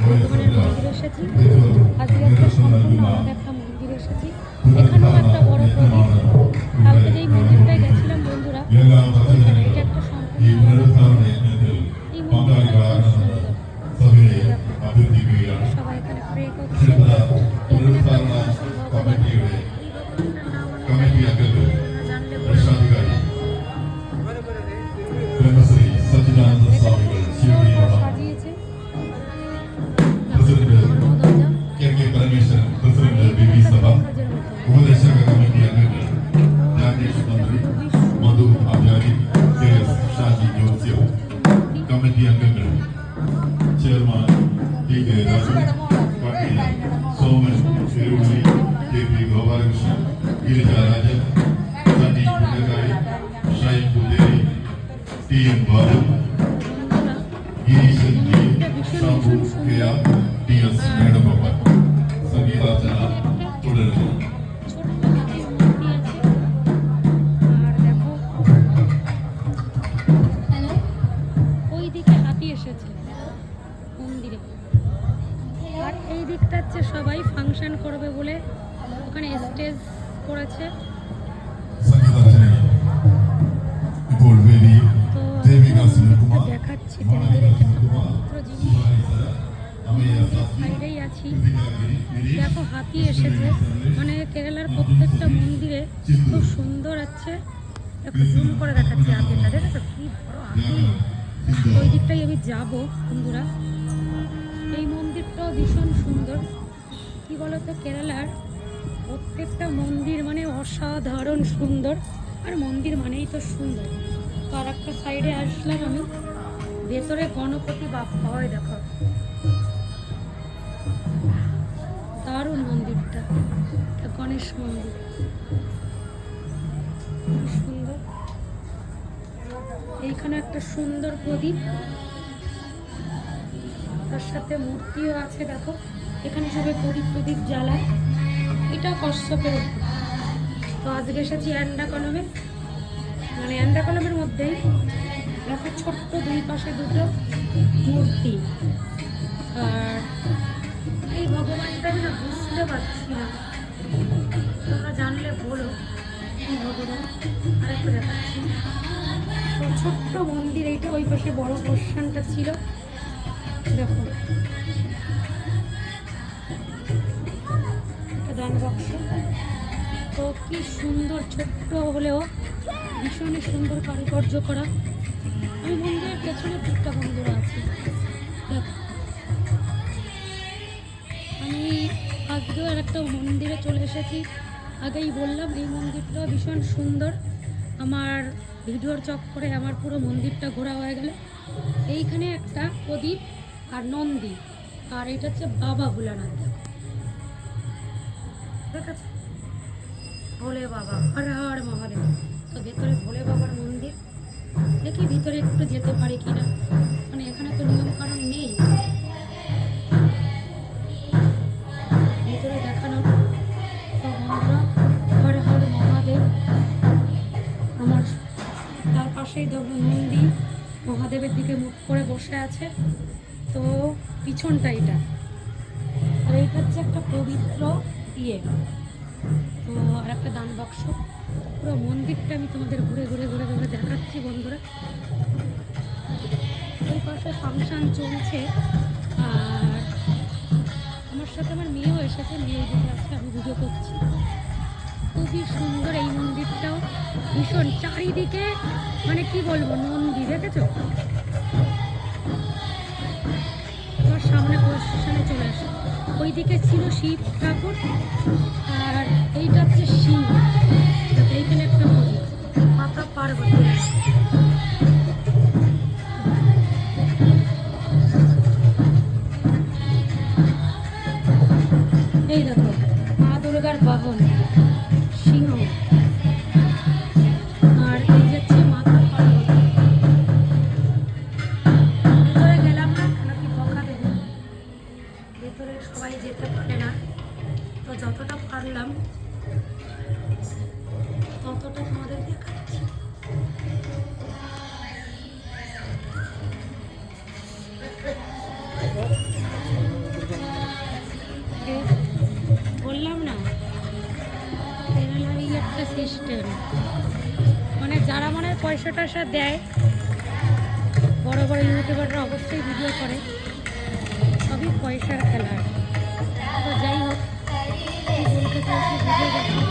বর্ধমানের মন্দিরে এসেছি। আজকে একটা সম্পূর্ণ আলাদা একটা মন্দিরে এসেছি। এখানেও একটা বড় প্রদীপ। কালকে যেই মন্দিরটায় গেছিলাম বন্ধুরা, ওইখানে এটা একটা সম্পূর্ণ আলাদা। এই মন্দিরটা খুব সুন্দর। সবাই এখানে প্রে করছে। এখানে একটা অন্যরকম ভগবান, এই ভগবানটার নাম আমি জানি না, তোমরা জানলে বলো। সাজিয়েছে ধর্মধ্বজা, ഉപദേശക കമ്മിറ്റി അംഗങ്ങൾ രാജേഷ് മന്ത്രി മധു ആചാരി കെ എസ് ഷാജി ജോസ്യവും കമ്മിറ്റി അംഗങ്ങൾ chairman T K Raju Patel Soman Thiruvalli K P Gopalakrishnan Girijarajan Sunny Punnakkayi Shine Putheri T M Babu Gireesan G Shabu K R T S Venugopal സംഗീതാർച്ചന തുടരുന്നു. মন্দিরে আর এই দিকটা হচ্ছে সবাই ফাংশন করবে বলে ওখানে স্টেজ করেছে। তো দেখাচ্ছি তোমাদের একটা পবিত্র জিনিস। সাইডেই আছি, দেখো হাতি এসেছে। মানে কেরালার প্রত্যেকটা মন্দিরে খুব সুন্দর আছে। একটু জুম করে দেখাচ্ছি হাতিটা, দেখেছো কি বড় হাতি। ওই দিকটাই আমি যাব বন্ধুরা। এই মন্দিরটাও ভীষণ সুন্দর। কি বলতো, কেরালার প্রত্যেকটা মন্দির মানে অসাধারণ সুন্দর। আর মন্দির মানেই তো সুন্দর। তো আর একটা সাইডে আসলাম আমি, ভেতরে গণপতি বাপ্পা হয় দেখো, দারুণ মন্দিরটা। গণেশ মন্দির সুন্দর। এইখানে একটা সুন্দর প্রদীপ, তার সাথে মূর্তিও আছে দেখো। এখানে সবাই প্রদীপ প্রদীপ জ্বালায়। এটা কশ্যপের উপর। তো আজকে এসেছি অ্যান্ডাকলমে, মানে অ্যান্ডাকলমের মধ্যেই দেখো ছোট্ট দুই পাশে দুটো মূর্তি। আর এই ভগবানটা আমি না বুঝতে পারছি না, তোমরা জানলে বলো কি ভগবান। আর একটু দেখাচ্ছি, তো ছোট্ট মন্দির এইটা। ওই পাশে বড় পোর্শনটা ছিল দেখো, দান বাক্স। তো কি সুন্দর, ছোট্ট হলেও ভীষণই সুন্দর কারুকার্য করা। আমি মন্দিরের পেছনে দিকটা বন্ধুরা আছে দেখো। আমি আজকেও আর একটা মন্দিরে চলে এসেছি। আগেই বললাম এই মন্দিরটা ভীষণ সুন্দর। আমার ভিডিওর চক্করে আমার পুরো মন্দিরটা ঘোরা হয়ে গেল। এইখানে একটা প্রদীপ আর নন্দী, আর এটা হচ্ছে বাবা ভোলানাথ দেখো, ঠিক আছে, ভোলে বাবা, হর হর মহাদেব। তো ভেতরে ভোলে বাবার মন্দির, দেখি ভিতরে একটু যেতে পারি কিনা। মানে এখানে তো নিয়ম কানুন নেই ভিতরে দেখানো। তো বন্ধুরা, হর হর মহাদেব। আমার তার পাশেই দেখো নন্দী মহাদেবের দিকে মুখ করে বসে আছে। তো পিছনটা এটা, আর এইটা হচ্ছে একটা পবিত্র ইয়ে। তো আর একটা দান বাক্স। পুরো মন্দিরটা আমি তোমাদের ঘুরে ঘুরে ঘুরে ঘুরে দেখাচ্ছি বন্ধুরা। ওই পাশে ফাংশন চলছে, আর আমার সাথে আমার মেয়েও এসেছে, মেয়ে দিকে আছে, আমি ভিডিও করছি। খুবই সুন্দর এই মন্দিরটাও, ভীষণ চারিদিকে মানে কি বলবো, নন্দী দেখেছো। আমার সামনে পোর্শনে চলে আসে, ওইদিকে ছিল শিব ঠাকুর, আর এইটা হচ্ছে সিংহ। এইখানে একটা প্রদীপ, মাতা পার্বতী। এই দেখো মা দুর্গার বাহন সিংহ, আর এই যাচ্ছে মাতা পার্বতী। ভেতরে গেলাম না, কেন কি বকা দেবে, ভেতরে সবাই যেতে পারে না। তো যতটা পারলাম ততটা তোমাদের দেখাচ্ছি। সিস্টেম, মানে যারা মনে হয় পয়সা টয়সা দেয়, বড় বড় ইউটিউবাররা অবশ্যই ভিডিও করে, সবই পয়সার খেলা আর কি। তো যাই হোক, কি বলতে চাইছি বুঝে গেছি।